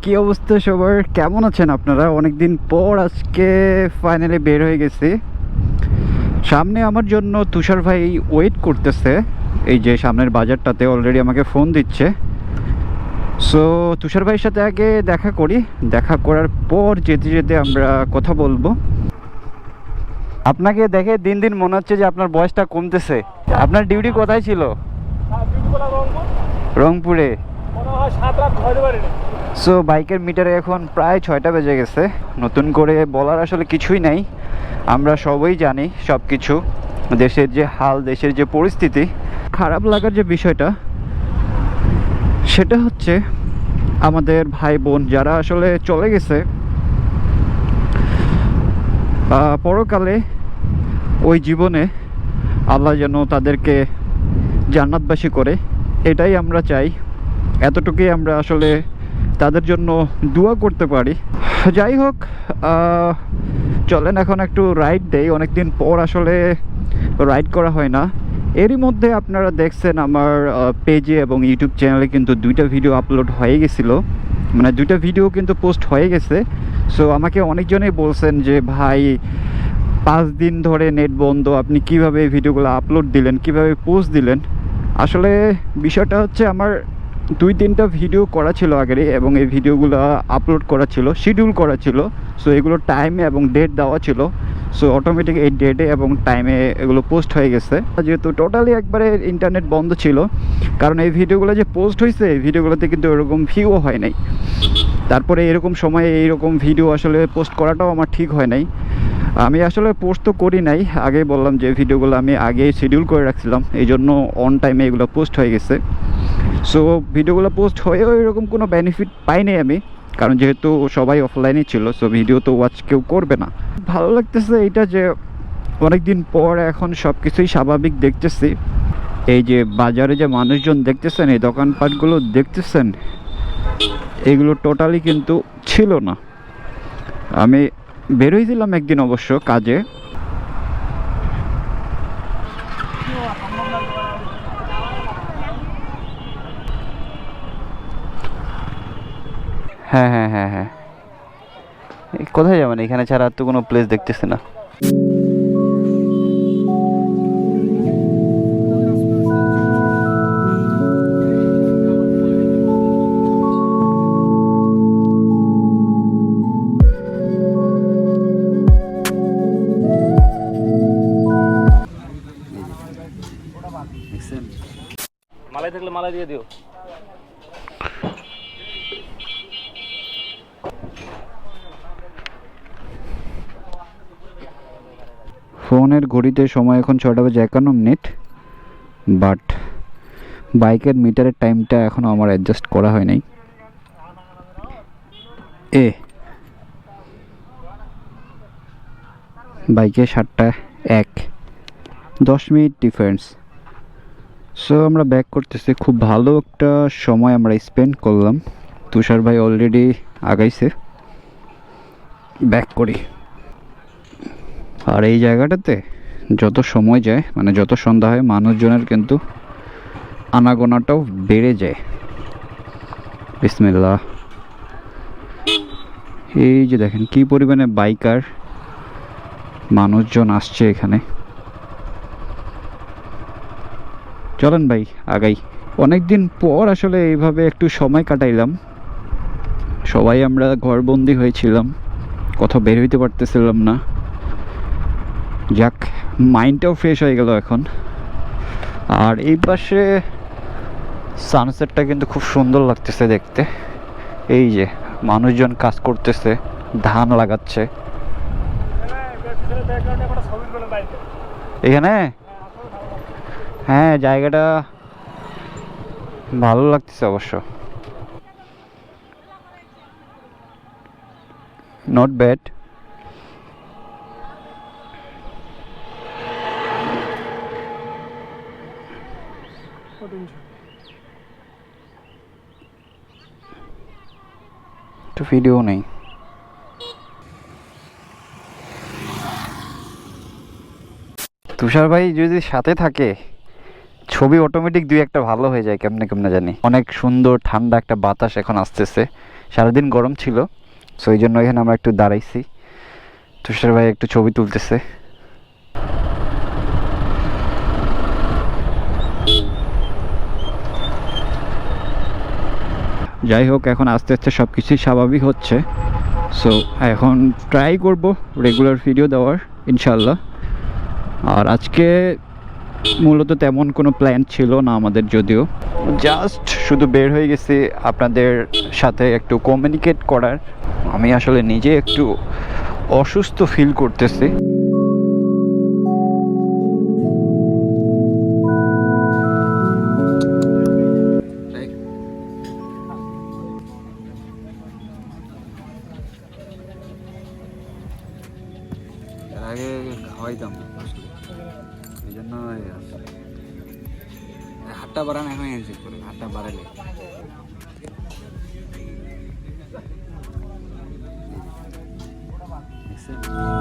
কি অবস্থা সবার, কেমন আছেন আপনারা? অনেকদিন পর আজকে ফাইনালি বের হয়ে গেছি। সামনে আমার জন্য তুষার ভাই ওয়েট করতেছে, এই যে সামনের বাজারটাতে অলরেডি আমাকে ফোন দিচ্ছে। সো তুষার ভাইয়ের সাথে আগে দেখা করি, দেখা করার পর যেতে যেতে আমরা কথা বলবো। আপনাকে দেখে দিন দিন মনে হচ্ছে যে আপনার বয়সটা কমতেছে। আপনার ডিউটি কোথায় ছিল? রংপুরে। সো বাইকের মিটারে এখন প্রায় 6টা বেজে গেছে। নতুন করে বলার আসলে কিছুই নাই, আমরা সবাই জানি সব কিছু। দেশের যে হাল, দেশের যে পরিস্থিতি, খারাপ লাগার যে বিষয়টা সেটা হচ্ছে আমাদের ভাই বোন যারা আসলে চলে গেছে পরকালে, ওই জীবনে আল্লাহ যেন তাদেরকে জান্নাতবাসী করে, এটাই আমরা চাই। এতটুকুই আমরা আসলে তাদের জন্য দোয়া করতে পারি। যাই হোক, চলেন এখন একটু রাইড দেই। অনেকদিন পর আসলে রাইড করা হয় না। এরই মধ্যে আপনারা দেখছেন আমার পেজে এবং ইউটিউব চ্যানেলে কিন্তু 2টা ভিডিও আপলোড হয়ে গেছিলো, মানে 2টা ভিডিও কিন্তু পোস্ট হয়ে গেছে। সো আমাকে অনেকজনেই বলছেন যে ভাই 5 দিন ধরে নেট বন্ধ, আপনি কিভাবে এই ভিডিওগুলো আপলোড দিলেন, কিভাবে পোস্ট দিলেন। আসলে বিষয়টা হচ্ছে আমার 2-3টা ভিডিও করা ছিল আগেরই, এবং এই ভিডিওগুলো আপলোড করা ছিল, শিডিউল করা ছিল। সো এগুলো টাইমে এবং ডেট দেওয়া ছিল। সো অটোমেটিক এই ডেটে এবং টাইমে এগুলো পোস্ট হয়ে গেছে, যেহেতু টোটালি একবারে ইন্টারনেট বন্ধ ছিল। কারণ এই ভিডিওগুলো যে পোস্ট হয়েছে, এই ভিডিওগুলোতে কিন্তু এরকম ভিউও হয় নাই। তারপরে এরকম সময়ে এইরকম ভিডিও আসলে পোস্ট করাটাও আমার ঠিক হয় নাই। আমি আসলে পোস্ট তো করি নাই, আগেই বললাম যে ভিডিওগুলো আমি আগেই শিডিউল করে রাখছিলাম, এই জন্য অন টাইমে এগুলো পোস্ট হয়ে গেছে। সো ভিডিওগুলো পোস্ট হয়েও এরকম কোনো বেনিফিট পাইনি আমি, কারণ যেহেতু সবাই অফলাইনে ছিল। সো ভিডিও তো ওয়াচ কেউ করবে না। ভালো লাগতেছে এইটা যে অনেক দিন পর এখন সব কিছুই স্বাভাবিক দেখতেছি। এই যে বাজারে যে মানুষজন দেখতেছেন, এই দোকানপাটগুলো দেখতেছেন, এগুলো টোটালি কিন্তু ছিল না। আমি বেরোইছিলাম একদিন অবশ্য কাজে। হ্যাঁ হ্যাঁ হ্যাঁ হ্যাঁ, কোথায় যাবেন? এখানে ছাড়া আর তো কোনো প্লেস দেখতেছি না। মালাই থাকলে মালাই দিয়ে দিও। ফোনের ঘড়িতে সময় এখন 6:51, বাট বাইকের মিটারের টাইমটা এখনও আমার অ্যাডজাস্ট করা হয় নাই। বাইকে 7:01, 10 মিনিট ডিফারেন্স। সো আমরা ব্যাক করতেছি, খুব ভালো একটা সময় আমরা স্পেন্ড করলাম। তুষার ভাই অলরেডি আগাইছে, ব্যাক করি। আর এই জায়গাটাতে যত সময় যায়, মানে যত সন্ধ্যা হয়, মানুষজনের কিন্তু আনাগোনাটাও বেড়ে যায়। বিসমিল্লাহ। এই যে দেখেন কি পরিমাণে বাইকার মানুষজন আসছে এখানে। চলেন ভাই আগাই। অনেকদিন পর আসলে এইভাবে একটু সময় কাটাইলাম। সবাই আমরা ঘরবন্দি হয়েছিলাম, কোথাও বের হইতে পারতেছিলাম না। যাক, মাইন্ডটাও ফ্রেশ হয়ে গেল এখন। আর এই পাশে সানসেটটা কিন্তু খুব সুন্দর লাগতেছে দেখতে। এই যে মানুষজন কাজ করতেছে, ধান লাগাচ্ছে এখানে। হ্যাঁ, জায়গাটা ভালো লাগতেছে অবশ্য, নট ব্যাড। তো ভিডিও নেই। তুষার ভাই যদি সাথে থাকে, ছবি অটোমেটিক 2-1টা ভালো হয়ে যায় কেমনে কেমনে জানি। অনেক সুন্দর ঠান্ডা একটা বাতাস এখন আসতেছে, সারাদিন গরম ছিল, সো এই জন্য এখানে আমরা একটু দাঁড়াইছি। তুষার ভাই একটু ছবি তুলতেছে। যাই হোক, এখন আস্তে আস্তে সব কিছুই স্বাভাবিক হচ্ছে। সো এখন ট্রাই করব রেগুলার ভিডিও দেওয়ার ইনশাল্লাহ। আর আজকে মূলত তেমন কোনো প্ল্যান ছিল না আমাদের, যদিও জাস্ট শুধু বের হয়ে গেছি আপনাদের সাথে একটু কমিউনিকেট করার। আমি আসলে নিজে একটু অসুস্থ ফিল করতেছি। আগে খাওয়াইতাম এই জন্য হাতটা বাড়ানো এখন এনজয় করি, হাতটা বাড়ালে দেখছেন?